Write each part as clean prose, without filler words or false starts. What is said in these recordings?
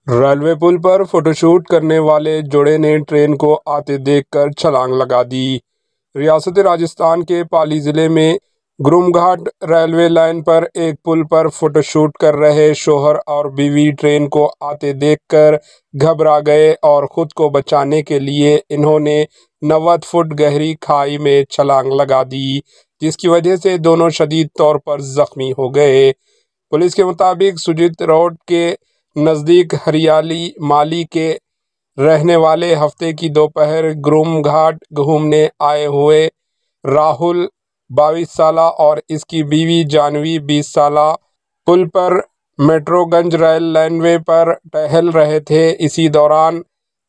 Railway पुल पर photoshoot करने वाले जोड़े ने ट्रेन को आते देखकर छलांग लगा दी। रियासत राजस्थान के पाली जिले में गुरुमघाट रेलवे लाइन पर एक पुल पर फोटोशूट कर रहे शौहर और बीवी ट्रेन को आते देखकर घबरा गए और खुद को बचाने के लिए इन्होंने 90 फुट गहरी खाई में छलांग लगा दी, जिसकी वजह से दोनों शदीद तौर पर जख्मी हो गए। पुलिस के मुताबिक सुजित रोड के नज़दीक हरियाली माली के रहने वाले हफ्ते की दोपहर गुरुम घाट घूमने आए हुए राहुल 22 साला और इसकी बीवी जानवी 20 साला पुल पर मेट्रोगंज रेल लाइनवे पर टहल रहे थे। इसी दौरान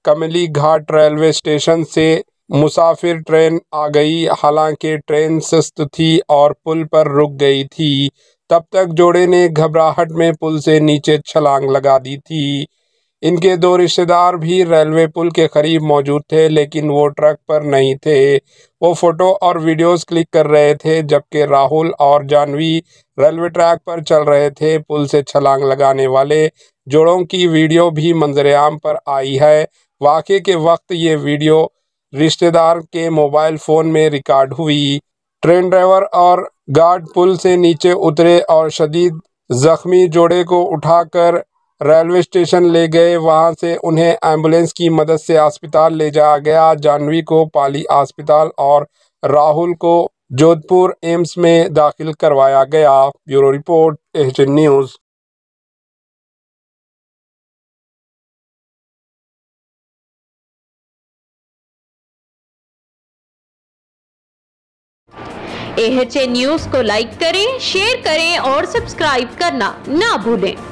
कमली घाट रेलवे स्टेशन से मुसाफिर ट्रेन आ गई। हालांकि ट्रेन सुस्त थी और पुल पर रुक गई थी। तब तक जोड़े ने घबराहट में पुल से नीचे छलांग लगा दी थी। इनके दो रिश्तेदार भी रेलवे पुल के करीब मौजूद थे, लेकिन वो ट्रक पर नहीं थे। वो फोटो और वीडियोस क्लिक कर रहे थे, जबकि राहुल और जानवी रेलवे ट्रैक पर चल रहे थे। पुल से छलांग लगाने वाले जोड़ों की वीडियो भी मंजरेआम पर आई है। वाक़े के वक्त ये वीडियो रिश्तेदार के मोबाइल फ़ोन में रिकॉर्ड हुई। ट्रेन ड्राइवर और गार्ड पुल से नीचे उतरे और शदीद जख्मी जोड़े को उठाकर रेलवे स्टेशन ले गए। वहां से उन्हें एम्बुलेंस की मदद से अस्पताल ले जाया गया। जानवी को पाली अस्पताल और राहुल को जोधपुर एम्स में दाखिल करवाया गया। Bureau report, HN news. HN news को लाइक करें, शेयर करें और सब्सक्राइब करना ना भूलें।